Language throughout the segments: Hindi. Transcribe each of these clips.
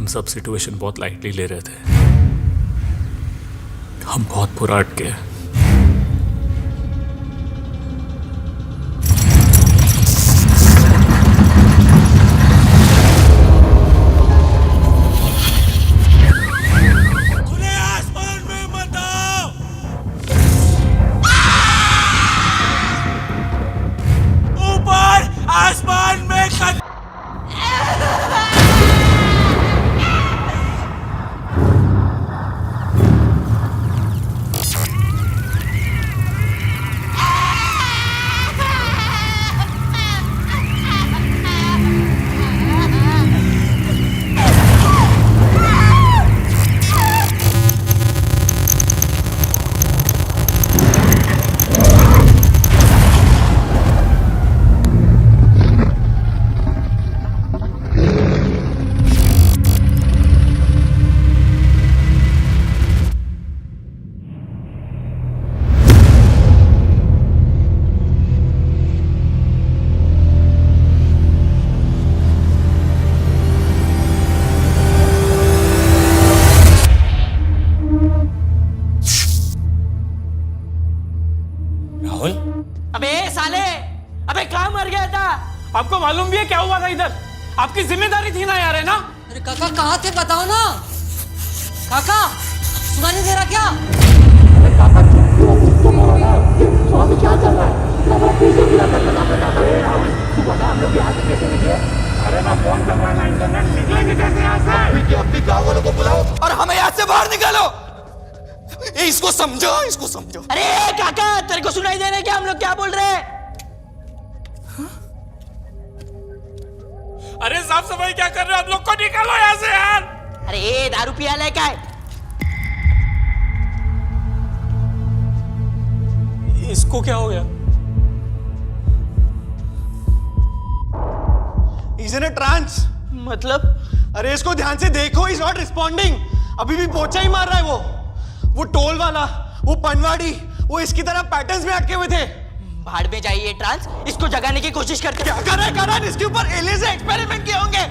हम सब सिचुएशन बहुत लाइटली ले रहे थे। हम बहुत बुरा अटके। राहुल, अबे साले, अबे कहाँ मर गया था? आपको मालूम भी है क्या हुआ था इधर? आपकी जिम्मेदारी थी ना यार, है ना? अरे काका कहाँ थे बताओ ना। काका सुनाई नहीं दे रहा क्या? अरे काका तुम हो ना, तो अभी क्या चल रहा है? हमारा पीछे गिरा कर लगा पे जाता है। तू बता हम लोग यहाँ से कैसे निकले? अरे मैं फोन कर रहा हूँ, इंटरनेट निकलेंगे कैसे यहाँ से? अपनी गाँव वालों को बुलाओ और हमें यहाँ से बाहर निकालो। इसको समझो, इसको समझो। अरे काका तेरे को सुनाई दे रहा है क्या हम लोग क्या बोल रहे हैं? अरे साफ सफाई क्या कर रहे हो? आप लोग को निकालो यहाँ से यार। अरे ये दारू पिया ले क्या है? इसको क्या हो गया? He's in a trance। मतलब? अरे इसको ध्यान से देखो, he's not responding। अभी भी पोचा ही मार रहा है वो टोल वाला, वो पनवाड़ी, वो इसकी तरह पैटर्न्स में अटके हुए थे। भाड़ में जाइए ट्रांस, इसको जगाने की कोशिश करते। क्या कर रहा है? इसके ऊपर एलियन से एक्सपेरिमेंट किए होंगे।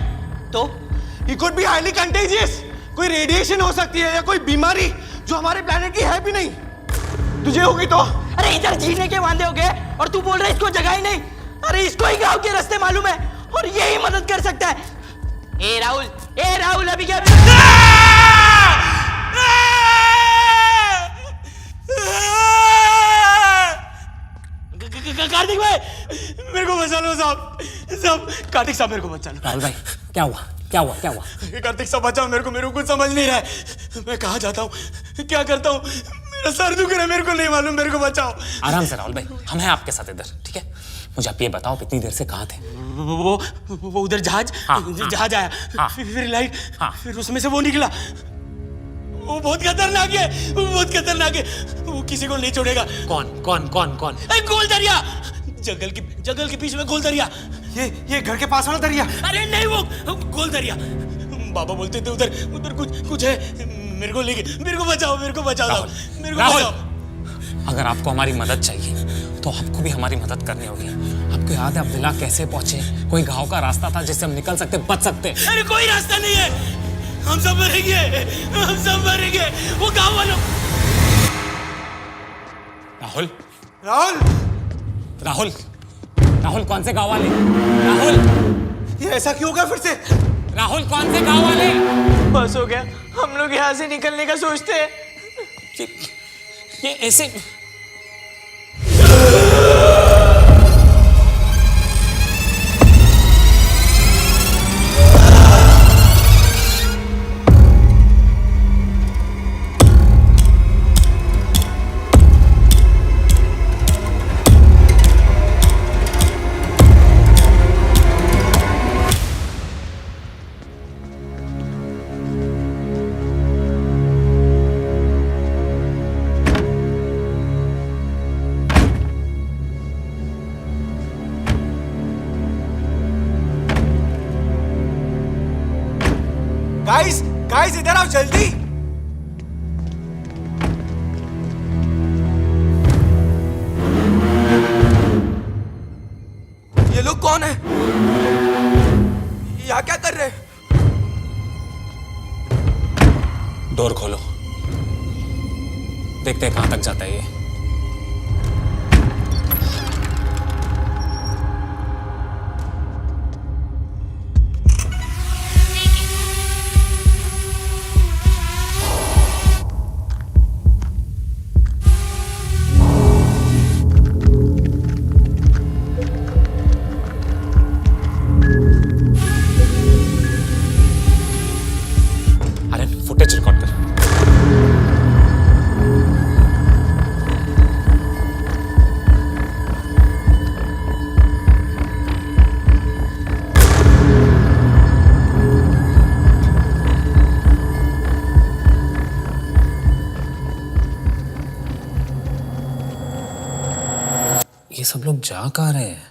तो he could be highly contagious। कोई रेडिएशन हो सकती है या कोई बीमारी जो हमारे प्लेनेट की है भी नहीं। तुझे होगी तो? अरे इधर जीने के वांदे हो गए और तू बोल रहा है इसको जगा ही नहीं। अरे इसको ही गांव के रास्ते मालूम है और यही मदद कर सकता है। ए राहुल अभी क्या? कार्तिक भाई मेरे को बचा लो साहब, कार्तिक साहब मेरे को बचा लो। राहुल भाई, क्या हुआ? कार्तिक साहब बचाओ मेरे को कुछ समझ नहीं रहा है। मैं कहाँ जाता हूँ, क्या करता हूँ? मेरा सर दुख रहा है, मेरे को नहीं मालूम, मेरे को बचाओ। आराम से राहुल भाई, हम हैं आपके साथ इधर, ठीक है? मुझे आप ये बताओ इतनी देर से कहाँ थे? वो उधर जहाज आया, हाँ, फिर लाइट, हाँ, फिर उसमें से वो निकला। वो बहुत खतरनाक है, वो किसी को नहीं छोड़ेगा। कौन? गोल दरिया, जंगल के बीच में गोल दरिया। ये घर के पास वाला दरिया। अरे नहीं, वो गोल दरिया। बाबा बोलते थे उधर कुछ है। मेरे को बचाओ। राहुल, अगर आपको हमारी मदद चाहिए तो आपको भी हमारी मदद करनी होगी। आपको याद है आप विला कैसे पहुंचे? कोई गांव का रास्ता था जिससे हम निकल सकते, बच सकते। अरे कोई रास्ता नहीं है, हम सब मरेंगे। वो गांव वालों। राहुल कौन से गांव वाले? राहुल, ये ऐसा क्यों होगा फिर से? राहुल कौन से गांव वाले? बस हो गया, हम लोग यहाँ से निकलने का सोचते हैं। ये ऐसे गाइस इधर आओ जल्दी। ये लोग कौन है? यहाँ क्या कर रहे हैं? डोर खोलो, देखते हैं कहां तक जाता है ये। अरे फुटेज रिकॉर्ड कर। ये सब लोग जा कहाँ रहे हैं?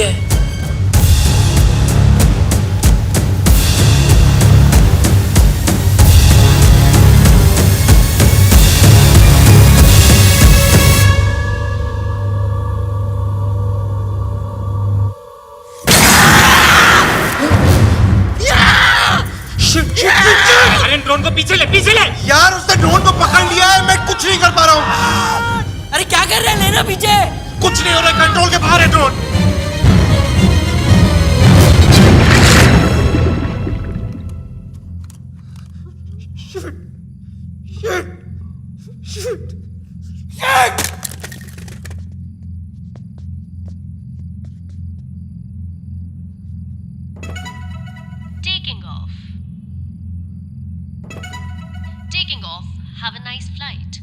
क्या है? अरे ड्रोन को पीछे ले यार उसने ड्रोन को पकड़ लिया है, मैं कुछ नहीं कर पा रहा हूँ। अरे क्या कर रहे हैं? लेना पीछे। कुछ नहीं हो रहा, कंट्रोल के बाहर है drone. Taking off. Taking off. Have a nice flight.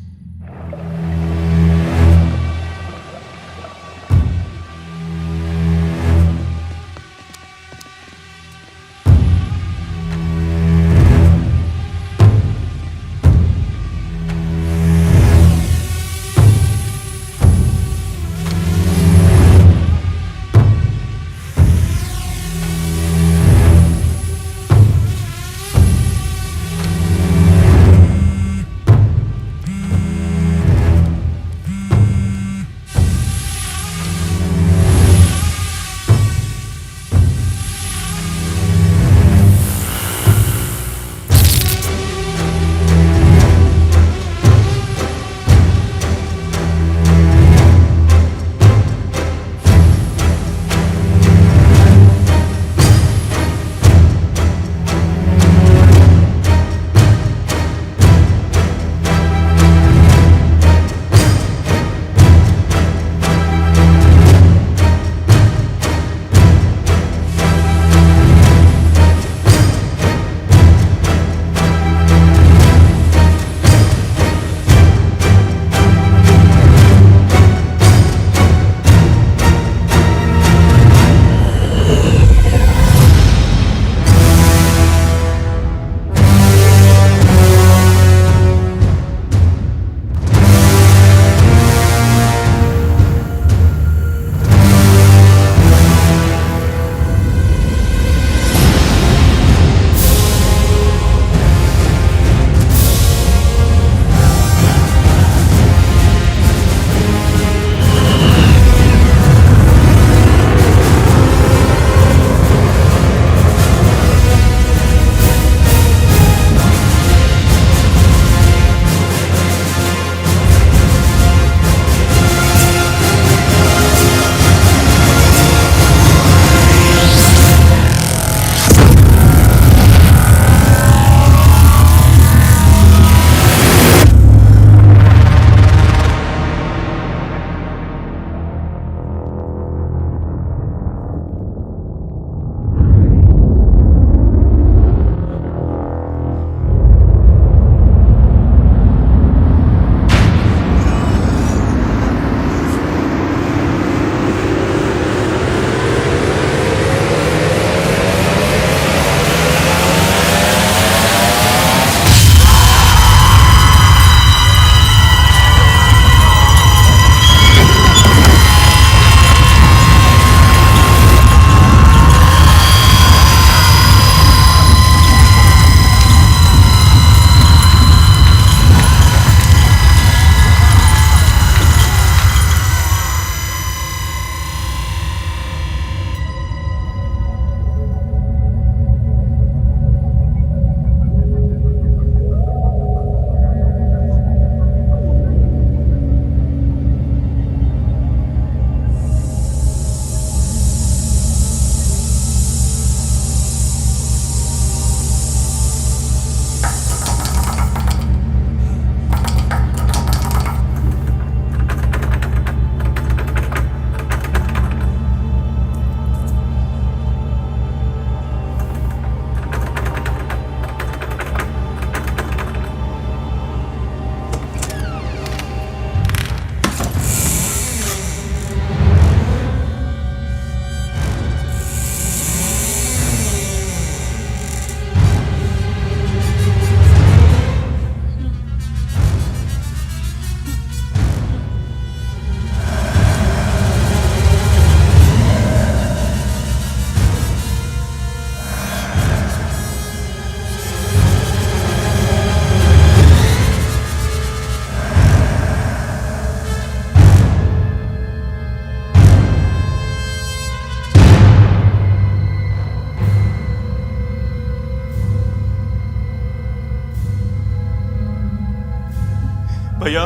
भैया,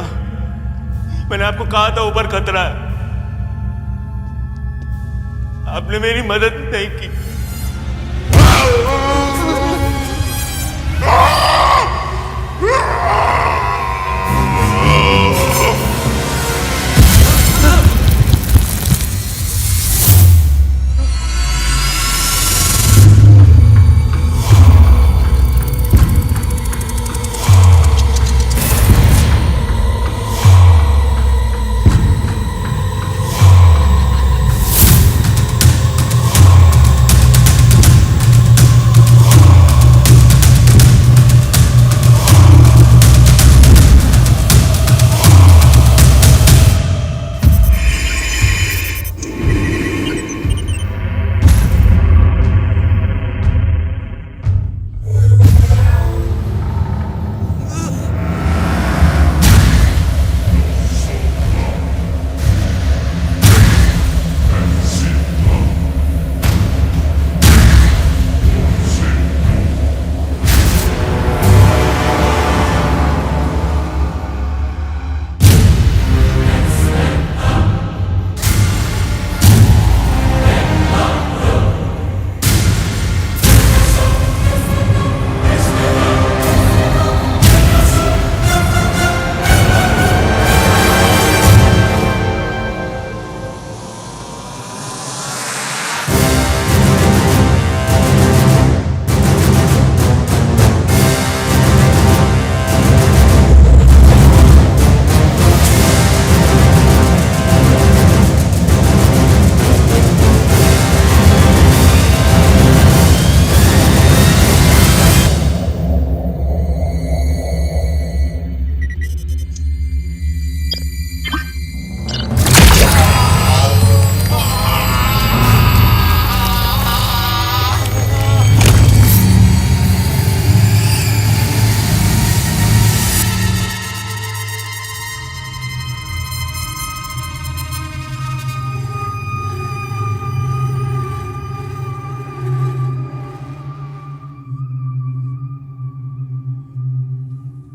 मैंने आपको कहा था ऊपर खतरा है, आपने मेरी मदद नहीं की।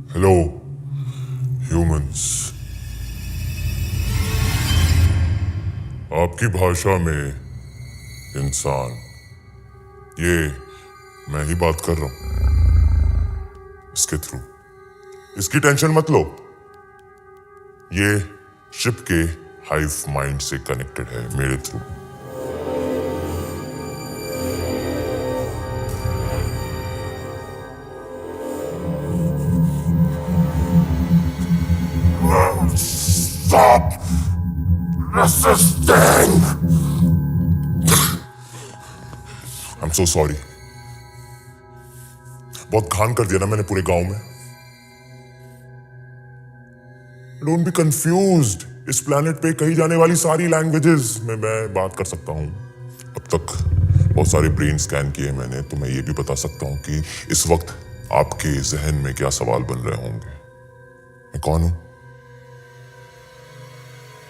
हेलो ह्यूमंस, आपकी भाषा में इंसान, ये मैं ही बात कर रहा हूं इसके थ्रू। इसकी टेंशन मत लो, ये शिप के हाइव माइंड से कनेक्टेड है मेरे through. Stop resisting. I'm so sorry. बहुत घान कर दिया ना मैंने पूरे गांव में। Don't be confused. इस प्लेनेट पे कही जाने वाली सारी लैंग्वेजेस में मैं बात कर सकता हूँ। अब तक बहुत सारे ब्रेन स्कैन किए मैंने, तो मैं ये भी बता सकता हूँ कि इस वक्त आपके जहन में क्या सवाल बन रहे होंगे। मैं कौन हूँ?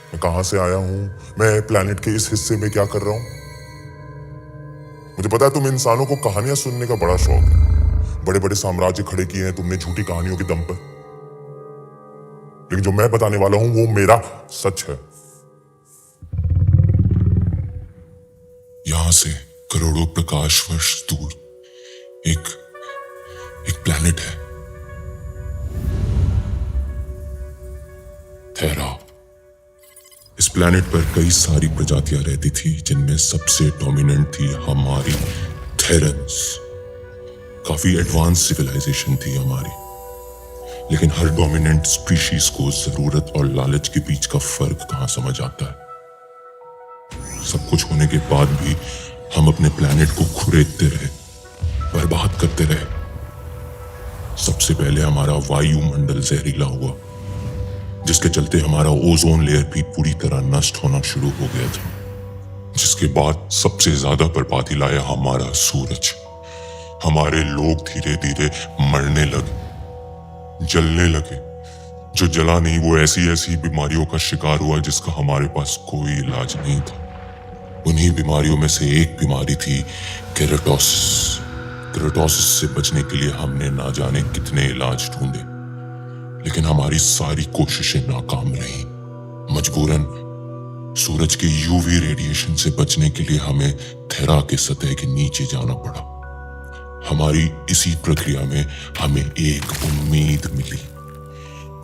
मैं कहां से आया हूं? मैं प्लेनेट के इस हिस्से में क्या कर रहा हूं? मुझे पता है तुम इंसानों को कहानियां सुनने का बड़ा शौक है। बड़े बड़े साम्राज्य खड़े किए हैं तुमने झूठी कहानियों के दम पर, लेकिन जो मैं बताने वाला हूं वो मेरा सच है। यहां से करोड़ों प्रकाश वर्ष दूर एक प्लेनेट है, थेरा। इस प्लेनेट पर कई सारी प्रजातियां रहती थी, जिनमें सबसे डोमिनेंट थी हमारी थेरन्स। काफी एडवांस सिविलाइजेशन थी हमारी, लेकिन हर डोमिनेंट स्पीशीज को जरूरत और लालच के बीच का फर्क कहां समझ आता है। सब कुछ होने के बाद भी हम अपने प्लेनेट को खुरेदते रहे, बर्बाद करते रहे। सबसे पहले हमारा वायुमंडल जहरीला हुआ, जिसके चलते हमारा ओजोन लेयर भी पूरी तरह नष्ट होना शुरू हो गया था। जिसके बाद सबसे ज्यादा बर्बादी लाया हमारा सूरज। हमारे लोग धीरे धीरे मरने लगे, जलने लगे। जो जला नहीं वो ऐसी ऐसी बीमारियों का शिकार हुआ जिसका हमारे पास कोई इलाज नहीं था। उन्हीं बीमारियों में से एक बीमारी थी केराटोसिस। केराटोसिस से बचने के लिए हमने ना जाने कितने इलाज ढूंढे, लेकिन हमारी सारी कोशिशें नाकाम रहीं। मजबूरन सूरज के यूवी रेडिएशन से बचने के लिए हमें थेरा के सतह के नीचे जाना पड़ा। हमारी इसी प्रक्रिया में हमें एक उम्मीद मिली।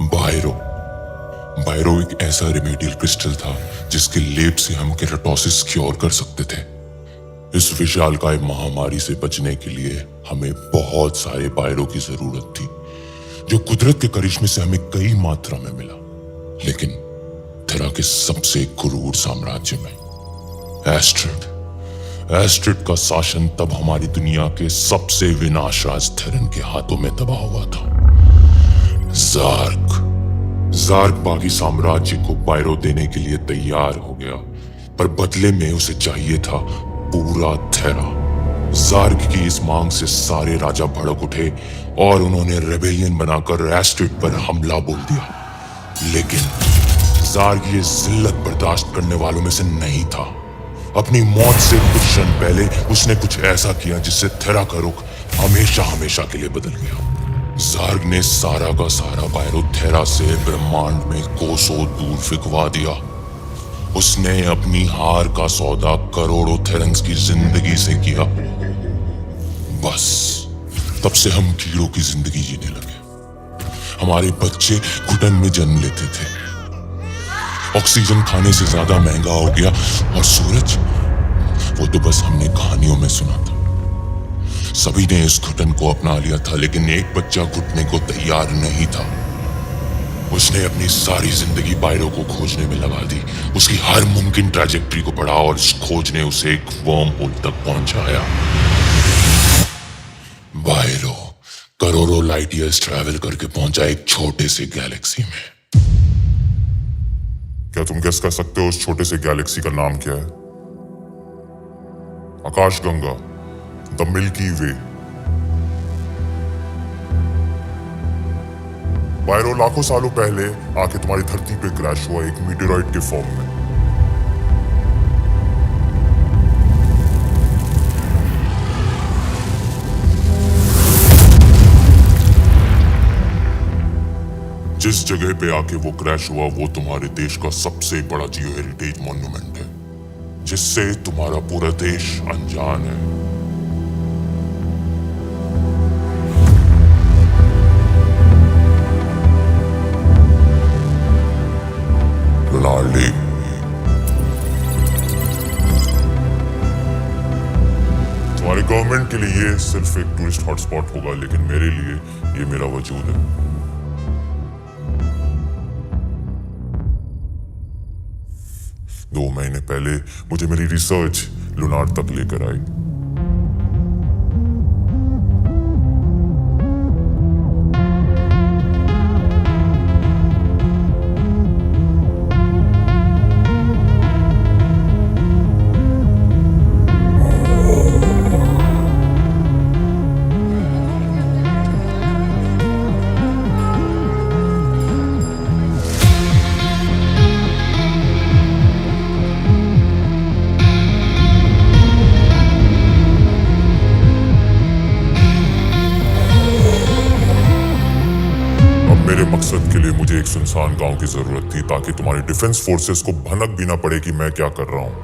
बायरो एक ऐसा रेमेडियल क्रिस्टल था जिसके लेप से हम केराटोसिस क्योर कर सकते थे। इस विशालकाय महामारी से बचने के लिए हमें बहुत सारे बायरो की जरूरत थी, जो कुदरत के करिश्मे से हमें कई मात्रा में मिला, लेकिन थेरा के सबसे क्रूर साम्राज्य में एस्ट्रिड का शासन तब हमारी दुनिया के सबसे विनाशराज थेरन के हाथों में दबा हुआ था। ज़ार्क बाकी साम्राज्य को बायरो देने के लिए तैयार हो गया, पर बदले में उसे चाहिए था पूरा थेरा। ज़ार्क की इस मांग से सारे राजा भड़क उठे और उन्होंने रेबेलियन बनाकर एस्ट्रिड पर हमला बोल दिया। लेकिन ज़ार्क ये जिल्लत बर्दाश्त करने वालों में से नहीं था। अपनी मौत से कुछ क्षण पहले उसने कुछ ऐसा किया जिससे थेरा का रुख हमेशा के लिए बदल गया। ज़ार्क ने सारा का सारा बायरो थेरा से ब्रह्मांड में कोसों दूर फिकवा दिया। उसने अपनी हार का सौदा करोड़ों थेरन्स की जिंदगी से किया। बस तब से हम कीड़ों की जिंदगी जीने लगे। हमारे बच्चे घुटन में जन्म लेते थे, ऑक्सीजन खाने से ज्यादा महंगा हो गया, और सूरज, वो तो बस हमने कहानियों में सुना था। सभी ने इस घुटन को अपना लिया था, लेकिन एक बच्चा घुटने को तैयार नहीं था। उसने अपनी सारी जिंदगी बायरो को खोजने में लगा दी। उसकी हर मुमकिन ट्रैजेक्टरी को पढ़ा और इस खोज ने उसे एक वर्म होल तक पहुंचाया। बायरो करोड़ों लाइट ईयर्स ट्रैवल करके पहुंचा एक छोटे से गैलेक्सी में। क्या तुम गेस कर सकते हो उस छोटे से गैलेक्सी का नाम क्या है? आकाशगंगा, द मिल्की वे। बायरो लाखों सालों पहले आके तुम्हारी धरती पे क्रैश हुआ एक मीटेरॉइड के फॉर्म में। जिस जगह पे आके वो क्रैश हुआ वो तुम्हारे देश का सबसे बड़ा जियो हेरिटेज मॉन्यूमेंट है, जिससे तुम्हारा पूरा देश अनजान है। Lunar lake. तुम्हारे गवर्नमेंट के लिए ये सिर्फ एक टूरिस्ट हॉटस्पॉट होगा, लेकिन मेरे लिए ये मेरा वजूद है। 2 महीने पहले मुझे मेरी रिसर्च लुनार तक लेकर आई। मकसद के लिए मुझे एक सुनसान गांव की जरूरत थी, ताकि तुम्हारी डिफेंस फोर्सेस को भनक भी ना पड़े कि मैं क्या कर रहा हूं।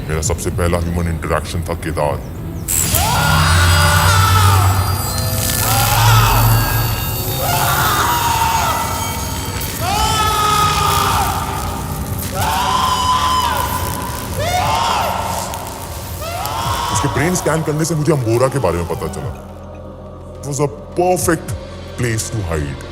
मेरा सबसे पहला ह्यूमन इंटरेक्शन था केदार। उसके ब्रेन स्कैन करने से मुझे अंबोरा के बारे में पता चला। It was a perfect place to hide.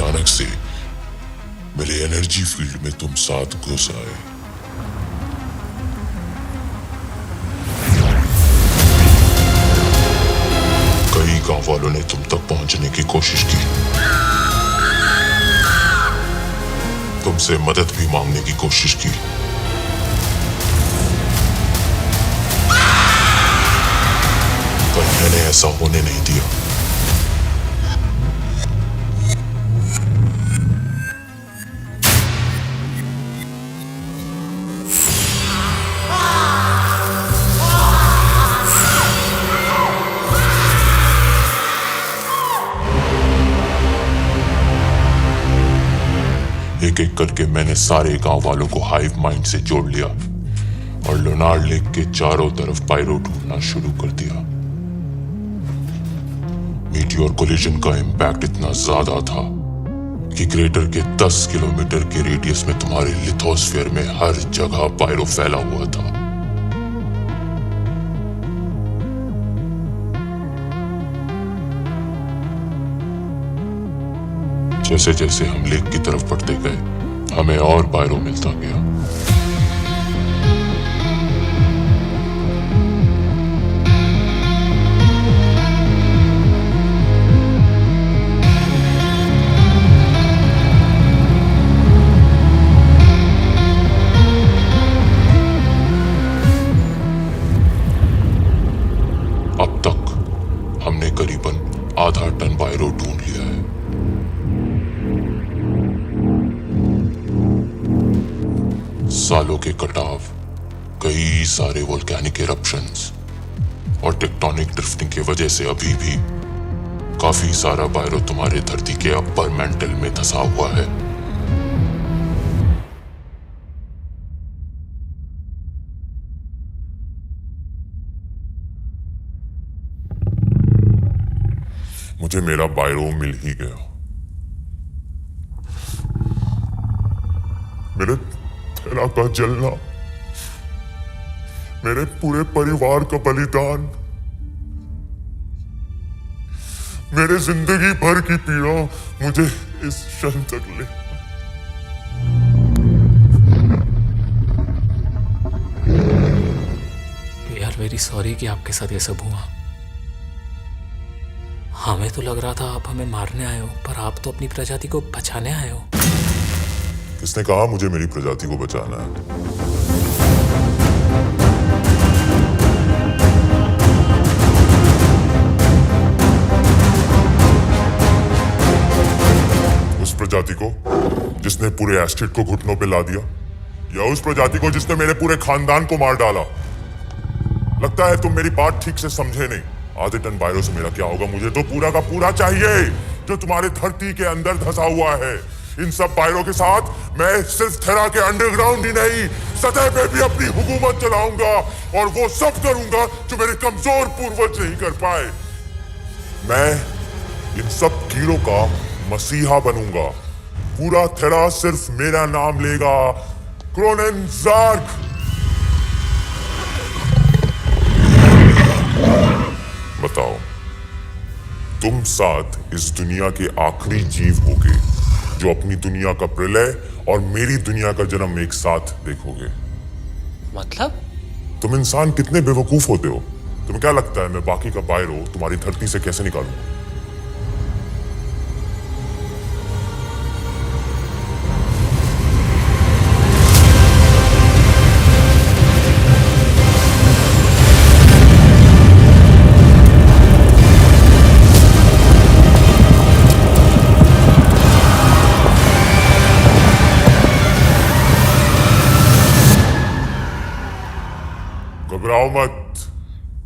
अचानक से मेरे एनर्जी फील्ड में तुम साथ घुस आए। कई गांव वालों ने तुम तक पहुंचने की कोशिश की, तुमसे मदद भी मांगने की कोशिश की, पर मैंने ऐसा होने नहीं दिया। एक एक करके मैंने सारे गांव वालों को हाइव माइंड से जोड़ लिया और लोनार लेक के चारों तरफ पायरो ढूंढना शुरू कर दिया। मीटियोर कोलिजन का इंपैक्ट इतना ज्यादा था कि क्रेटर के 10 किलोमीटर के रेडियस में तुम्हारे लिथोस्फीयर में हर जगह पायरो फैला हुआ था। जैसे जैसे हम लेक की तरफ बढ़ते गए हमें और पायरो मिलता गया। अब तक हमने करीबन आधा टन पायरो ढूंढ लिया है। सालों के कटाव, कई सारे वोल्केनिक इरप्शंस और टेक्टोनिक ड्रिफ्टिंग की वजह से अभी भी काफी सारा पायरो तुम्हारे धरती के अपर मेंटल में धंसा हुआ है। मुझे मेरा पायरो मिल ही गया। मेरे थेरा का जलना, मेरे पूरे परिवार का बलिदान, मेरे जिंदगी भर की पीड़ा मुझे इस क्षण तक ले। वी आर वेरी सॉरी कि आपके साथ ये सब हुआ। हमें तो लग रहा था आप हमें मारने आए हो, पर आप तो अपनी प्रजाति को बचाने आए हो। किसने कहा मुझे मेरी प्रजाति को बचाना है? उस प्रजाति को जिसने पूरे एस्टेट को घुटनों पे ला दिया, या उस प्रजाति को जिसने मेरे पूरे खानदान को मार डाला? लगता है तुम मेरी बात ठीक से समझे नहीं। आधे टन पायरो से मेरा क्या होगा? मुझे तो पूरा का पूरा चाहिए जो तुम्हारे धरती के अंदर धंसा हुआ है। इन सब पायरो के साथ मैं सिर्फ थेरा के अंडरग्राउंड ही नहीं, सतह पे भी अपनी हुकूमत चलाऊंगा, और वो सब करूंगा जो मेरे कमजोर पूर्वज नहीं कर पाए। मैं इन सब कीड़ों का मसीहा बनूंगा। पूरा थेरा सिर्फ मेरा नाम लेगा, क्रोनेनज़ार्ग। बताओ, तुम साथ इस दुनिया के आखिरी जीव होगे जो अपनी दुनिया का प्रलय और मेरी दुनिया का जन्म एक साथ देखोगे। मतलब? तुम इंसान कितने बेवकूफ होते हो। तुम्हें क्या लगता है मैं बाकी का पायरो तुम्हारी धरती से कैसे निकालूंगा? घबराओ मत।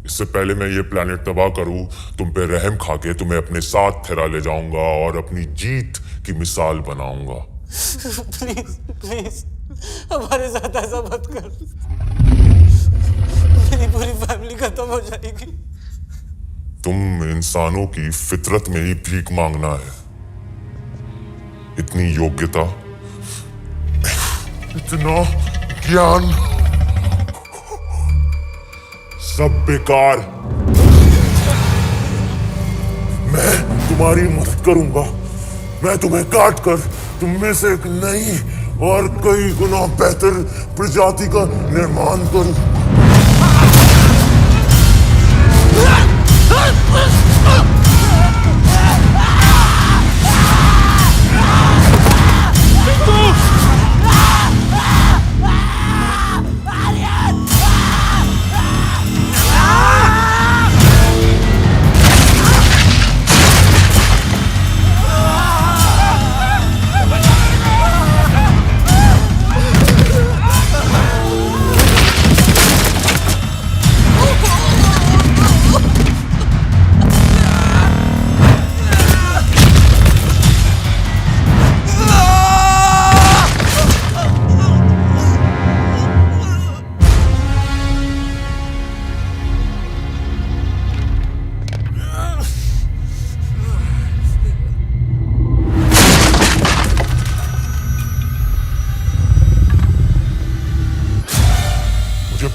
इससे पहले मैं ये प्लेनेट तबाह करूं, तुम पे रहम खाके तुम्हें अपने साथ थेरा ले जाऊंगा और अपनी जीत की मिसाल बनाऊंगा। प्लीज प्लीज हमारे साथ ऐसा मत कर। मेरी पूरी फैमिली खत्म हो जाएगी। तुम इंसानों की फितरत में ही भीख मांगना है। इतनी योग्यता, इतना ज्ञान, सब बेकार। मैं तुम्हारी मदद करूंगा, मैं तुम्हें काट कर तुम में से एक नई और कई गुना बेहतर प्रजाति का निर्माण करूं।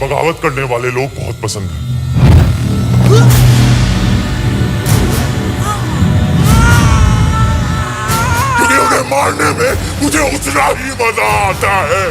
बगावत करने वाले लोग बहुत पसंद हैं। क्योंकि उन्हें मारने में मुझे उतना ही मजा आता है।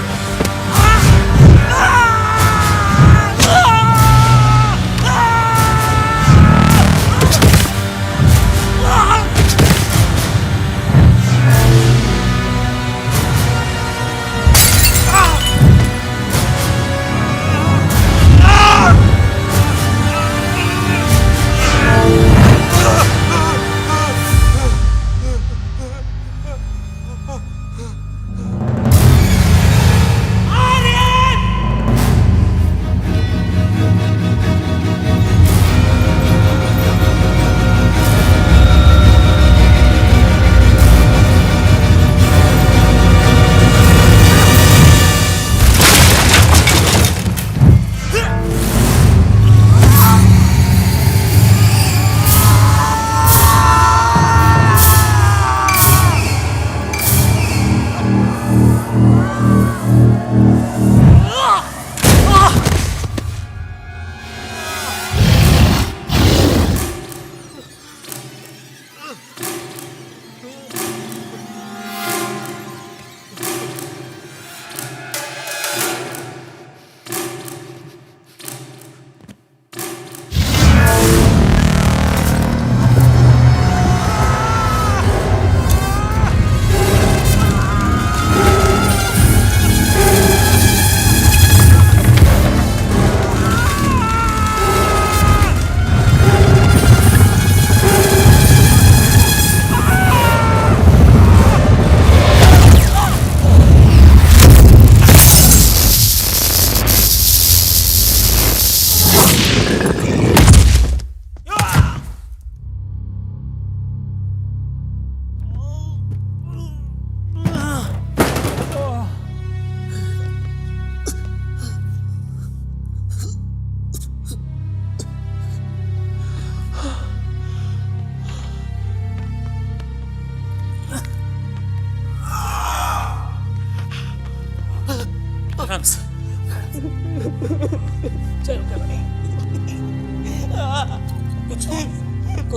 कुछ नहीं,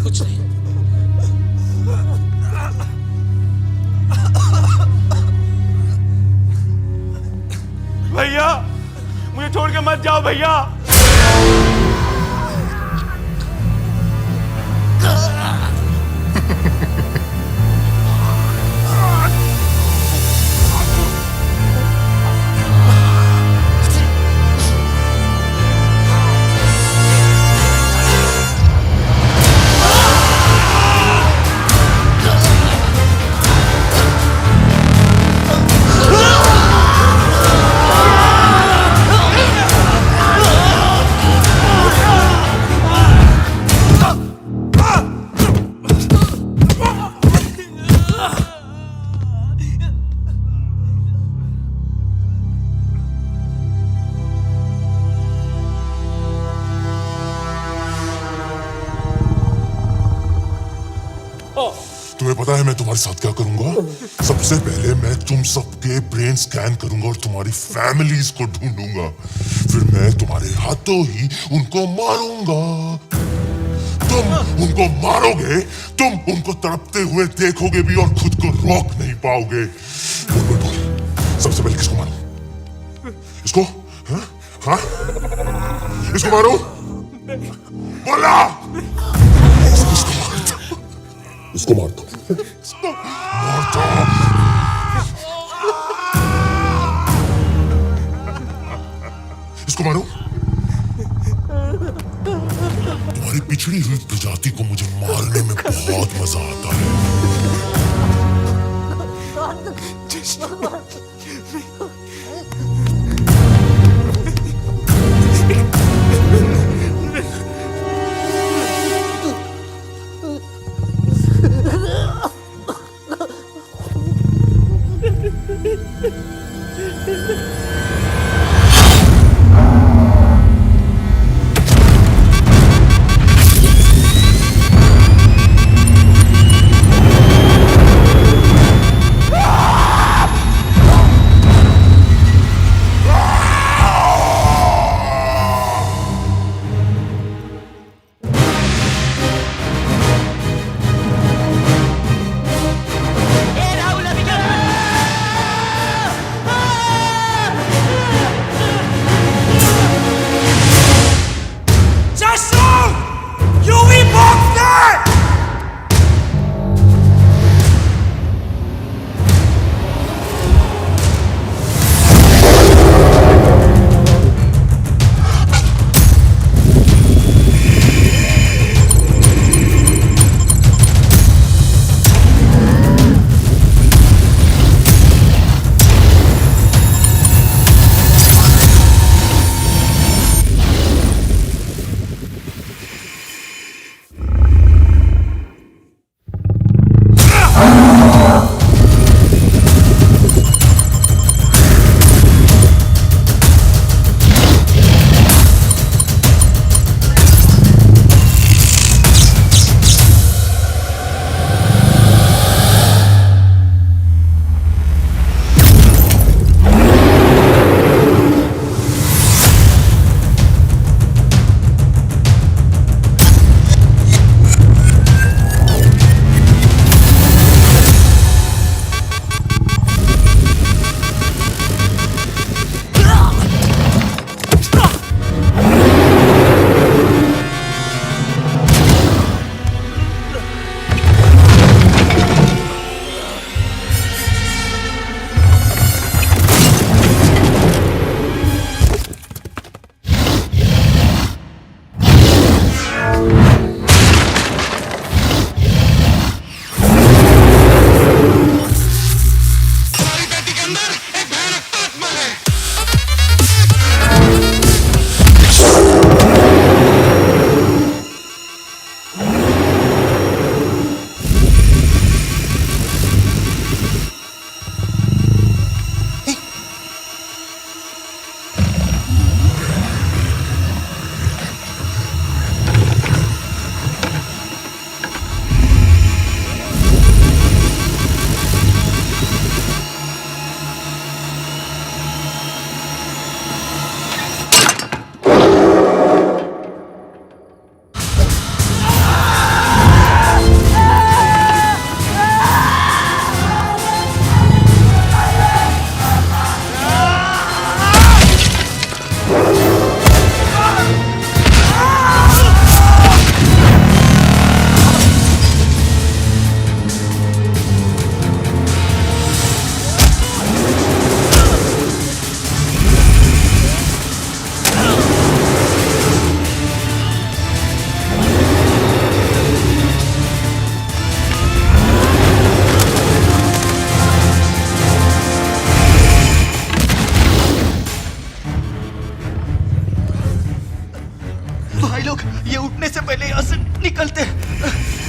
कुछ नहीं। भैया मुझे छोड़ के मत जाओ भैया। तुम्हें पता है मैं तुम्हारे साथ क्या करूंगा? सबसे पहले मैं तुम सबके ब्रेन स्कैन करूंगा और तुम्हारी फैमिलीज को ढूंढूंगा। फिर मैं तुम्हारे हाथों ही उनको मारूंगा। तुम उनको मारोगे तुम उनको तड़पते हुए देखोगे भी और खुद को रोक नहीं पाओगे। बोल बोल बोल, सबसे पहले किसको मारो? इसको? हाँ? इसको मारो? बोला! इसको मार दो। मार दो। इसको मारो। तुम्हारी पिछड़ी हुई प्रजाति को मुझे मारने में बहुत मजा आता है।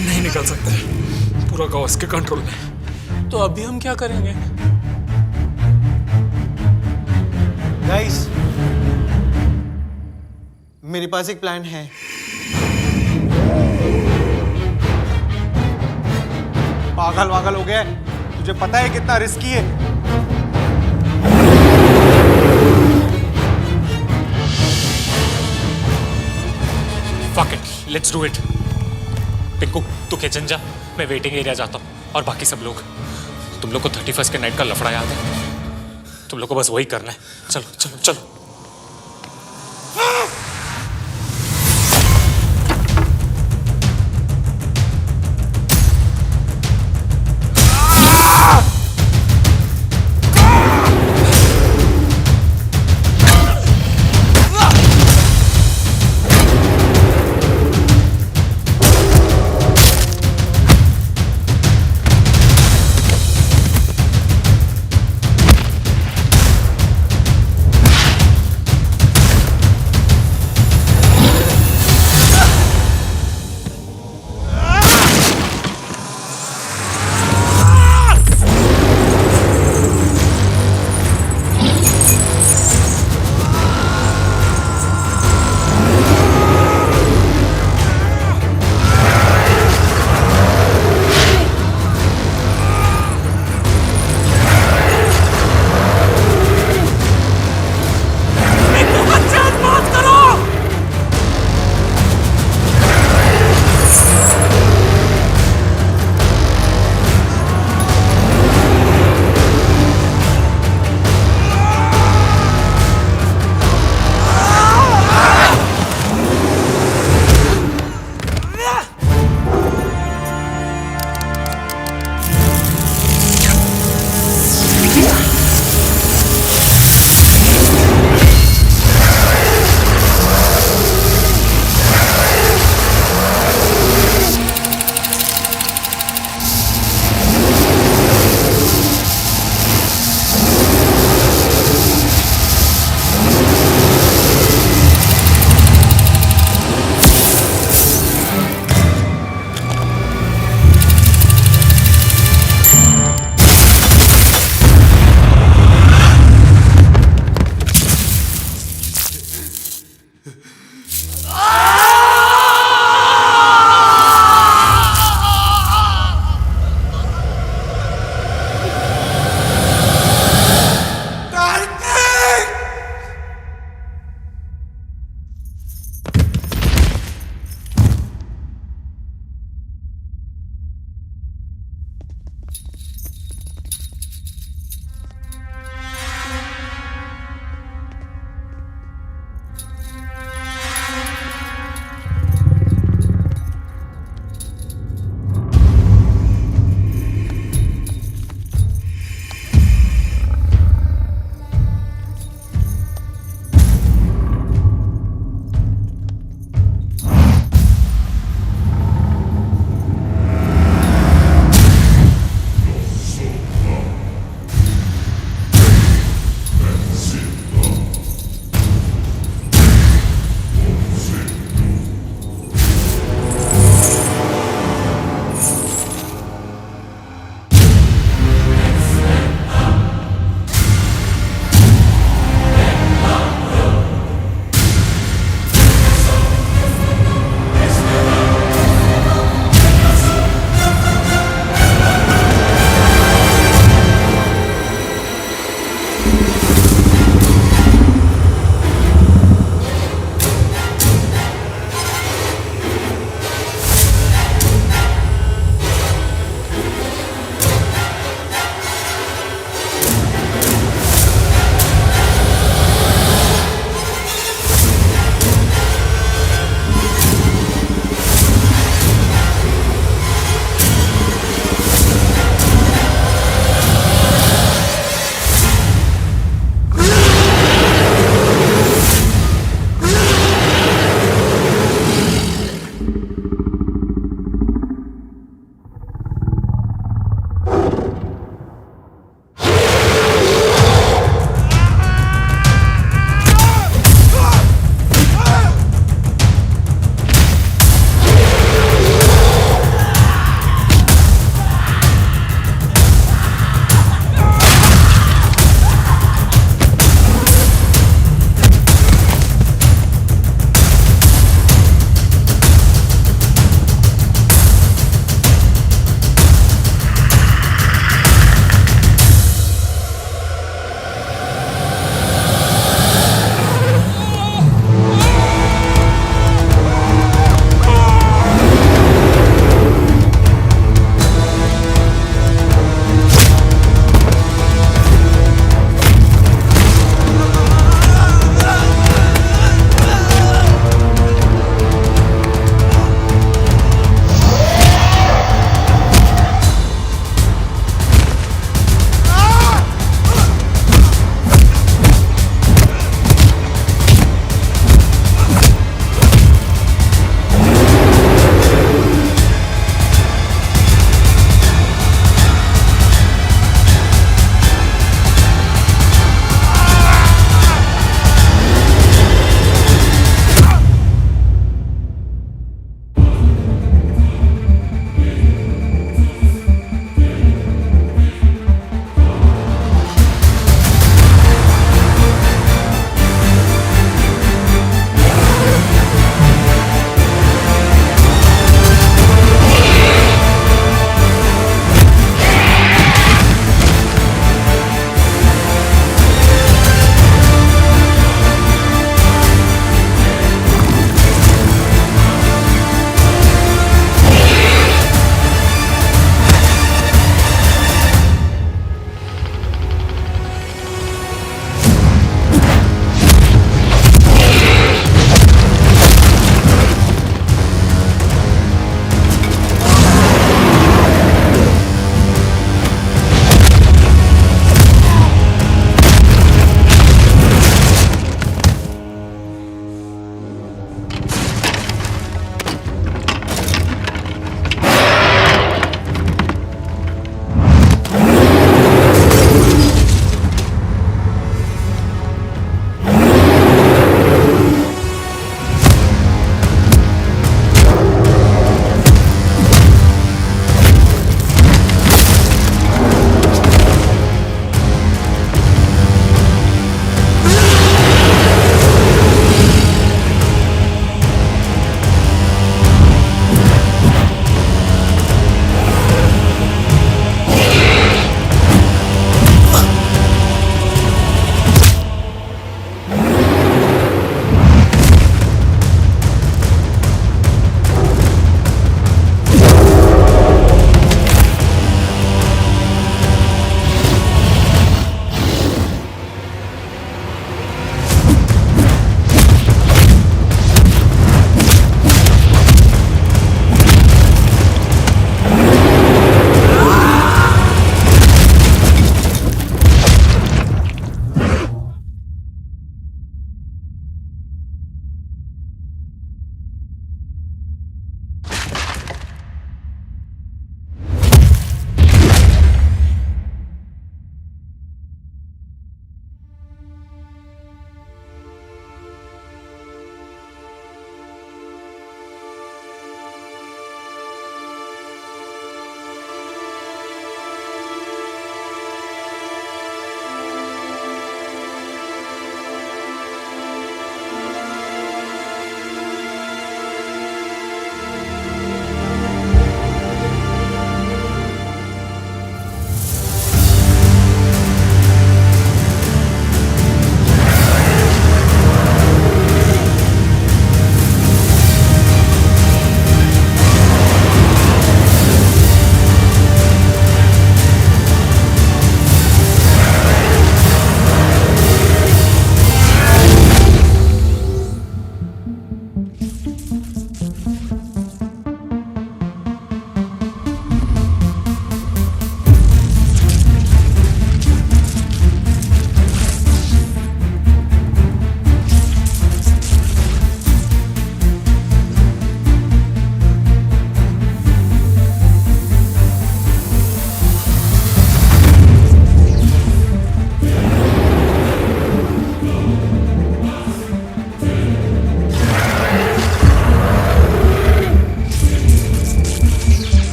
नहीं निकल सकते, पूरा गांव इसके कंट्रोल में। तो अभी हम क्या करेंगे? गाइस, मेरे पास एक प्लान है। पागल वागल हो गया? तुझे पता है कितना रिस्की है? Fuck it, let's do it. Pinku तू किचन जा, मैं वेटिंग एरिया जाता हूँ। और बाकी सब लोग, तुम लोग को 31st के नाइट का लफड़ा याद है? तुम लोग को बस वही करना है। चलो चलो चलो।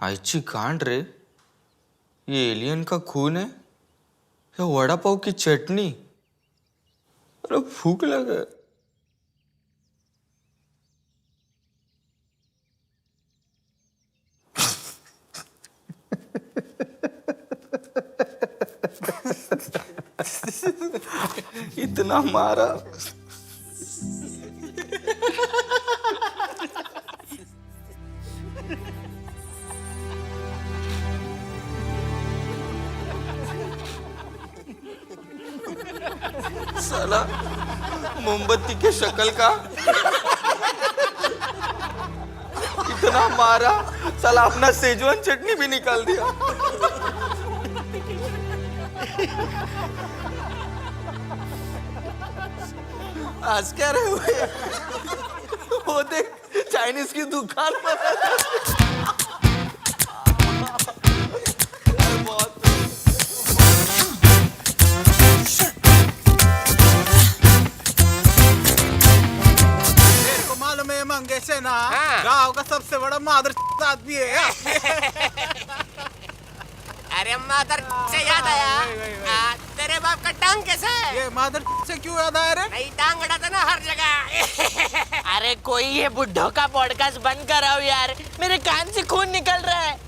आईची गांड रे, ये एलियन का खून है या वड़ा पाव की चटनी? अरे भूख लगा। इतना मारा। साला मोमबत्ती के शक्ल का इतना मारा, साला अपना सेजवान चटनी भी निकाल दिया। आज क्या रहे हुए? वो देख चाइनीज की दुकान पर। मालूम है मंगेश है ना, गांव का सबसे बड़ा मादर आदमी है। अरे मादर से याद आया, तेरे बाप का टांग कैसा है? ये मादर से क्यों याद आया रे? नहीं, टांग अड़ाता ना हर जगह। अरे कोई ये बुड्ढों का पॉडकास्ट बंद कराओ यार, मेरे कान से खून निकल रहा है।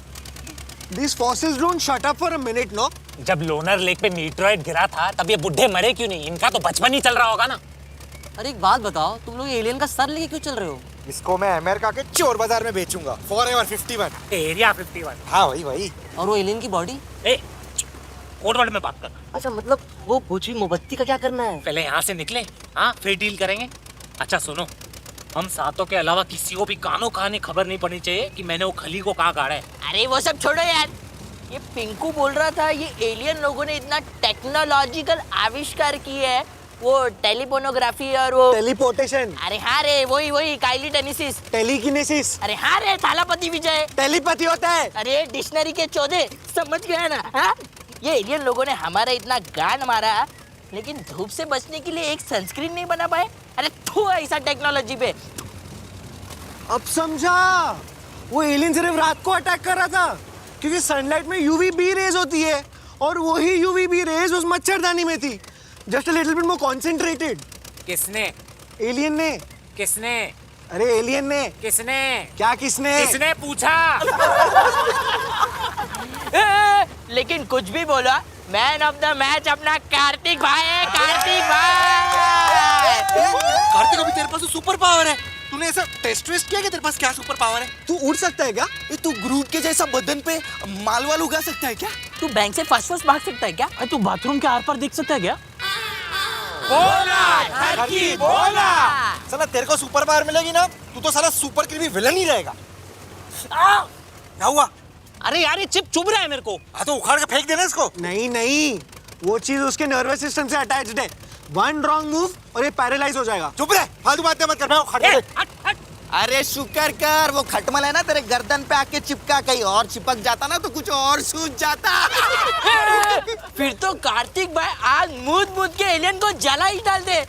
These fossils don't shut up for a minute, no? जब लोनर लेक पे मीटरॉइड गिरा था तब ये बुढ़े मरे क्यों नहीं? इनका तो बचपन ही चल रहा होगा ना। अरे एक बात बताओ, तुम लोग एलियन का सर लेके क्यों चल रहे हो? इसको मैं अमेरिका के चोर बाजार में बेचूंगा। Forever 51। एरिया 51। हाँ वही। और वो एलियन की बॉडी? कोड वर्ड में बात कर। अच्छा, मतलब वो पूछी मोमबत्ती का क्या करना है? पहले यहाँ से निकले, हाँ फिर डील करेंगे। अच्छा सुनो, हम सातों के अलावा किसी को भी कानों कान खबर नहीं पड़नी चाहिए कि मैंने वो खली को कहाँ गाड़ा है। अरे वो सब छोड़ो यार, ये पिंकू बोल रहा था ये एलियन लोगों ने इतना टेक्नोलॉजिकल आविष्कार किए है, वो टेलीपोनोग्राफी और वो टेलीपोर्टेशन। अरे हाँ रे, वही काइली टेनिसिस। टेलीकिनेसिस। अरे हाँ रे, थालापति विजय। टेलीपैथी होता है। अरे डिक्शनरी के चौधे, समझ गया ना? हाँ, ये एलियन लोगों ने हमारा इतना गांड मारा, लेकिन धूप से बचने के लिए एक सनस्क्रीन नहीं बना पाए। अरे थू ऐसा टेक्नोलॉजी पे। अब समझा, वो एलियन सिर्फ रात को अटैक कर रहा था क्योंकि सनलाइट में यूवीबी रेज होती है और वही यूवीबी रेज उस मच्छरदानी में थी, just a little bit more concentrated. किसने? एलियन ने। किसने? अरे एलियन ने। किसने? क्या किसने? किसने पूछा? लेकिन कुछ भी बोला, मैन ऑफ द मैच अपना कार्तिक भाई है। कार्तिक भाई, कार्तिक अभी तेरे पास तो सुपर पावर है। तूने ऐसा टेस्ट किया कि तेरे पास क्या सुपर पावर है? तू उड़ सकता है क्या? तू ग्रूट के जैसा बदन पे माल वाल उगा सकता है क्या? तू बैंक से फर्स्ट भाग सकता है क्या? तू बाथरूम के आर पार देख सकता है क्या? बोला। साला तेरे को सुपर पावर मिलेगी ना, तू तो साला सुपर क्रीमी विलन ही रहेगा। क्या हुआ? अरे यार ये चिप चुभ रहा है मेरे को। हाँ तो उखाड़ के फेंक देना इसको। नहीं, वो चीज उसके नर्वस सिस्टम से अटैच्ड है। वन रॉन्ग मूव और ये पैरालाइज हो जाएगा। चुप रहे, फालतू बातें मत कर। मैं उखाड़ दे। अरे शुक्र कर, वो खटमल है ना तेरे गर्दन पे आके चिपका, कहीं और चिपक जाता ना तो कुछ और सूझ जाता। फिर तो कार्तिक भाई आग मूद के एलियन को जला ही डाल दे।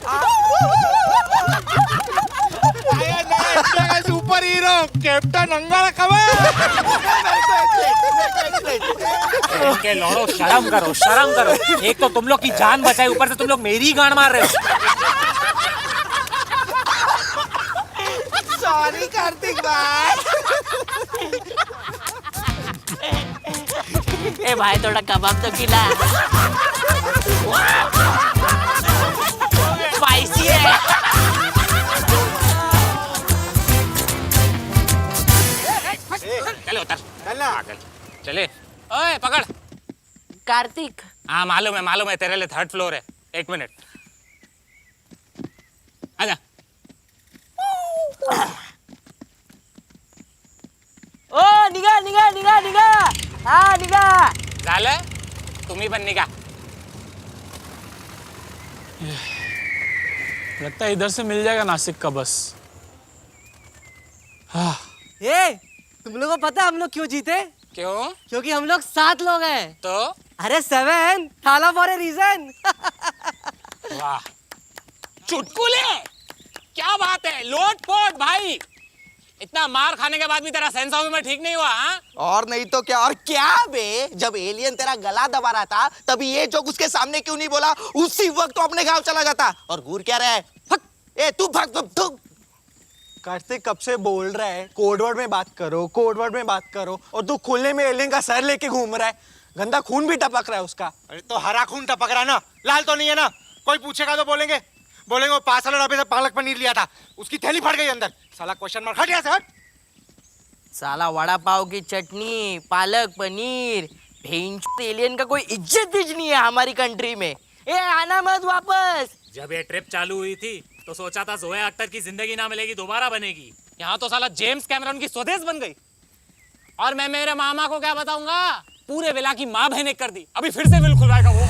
सुपर हीरो कैप्टन अंगारा खबर। इनके लौड़ो, शर्म करो। एक तो तुम लोग की जान बचाई, ऊपर से तुम लोग मेरी गांड मार रहे हो। सॉरी कार्तिक भाई। ए भाई थोड़ा कबाब तो खिला। स्पाइसी है। चले उतर। चले। ओए पकड़। कार्तिक। हाँ मालूम है तेरे लिए 3rd फ्लोर है। 1 मिनट। आजा। ओ निघा। हाँ निघा। झालं? तुम्ही पण निघा। लगता है इधर से मिल जाएगा नासिक का बस। तुम लोगों को पता है हम लोग क्यों जीते? क्यों? क्योंकि हम लोग 7 लोग हैं। तो? अरे 7 थाला फॉर ए रीजन। वाह, चुटकुले, क्या बात है, लोट पोट भाई। इतना मार खाने के बाद भी तेरा सेंस ऑफ ह्यूमर ठीक नहीं हुआ? हाँ, और नहीं तो क्या, और क्या बे, जब एलियन तेरा गला दबा रहा था तभी ये जोक उसके सामने क्यों नहीं बोला? उसी वक्त तो अपने गांव चला जाता। और घूर क्या रहा है? ए तू भाग तू। कार्तिक कब से बोल रहा है कोडवर्ड में बात करो, कोडवर्ड में बात करो, और तू खुले में एलियन का सर लेके घूम रहा है। गंदा खून भी टपक रहा है उसका। अरे तो हरा खून टपक रहा है ना, लाल तो नहीं है ना। कोई पूछेगा तो बोलेंगे वो 5 साल डब्बे से पालक पनीर लिया था, उसकी थैली फट गई अंदर। साला क्वेश्चन मार्क, हट यहाँ से हट। साला वड़ा पाव की चटनी, पालक पनीर, एलियन का कोई इज्जत भी नहीं है हमारी कंट्री में। ए आना मत वापस। जब ये ट्रिप चालू हुई थी तो सोचा था जोया अख्तर की जिंदगी ना मिलेगी, दोबारा बनेगी। यहाँ तो साला जेम्स कैमरन की स्वदेश बन गई। और मैं मेरे मामा को क्या बताऊंगा? पूरे विला की माँ बहन एक कर दी। अभी फिर से विल खुलवाएगा वो।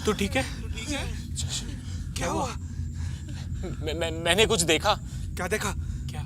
तू ठीक है? क्या हुआ? मैंने कुछ देखा। क्या देखा? क्या?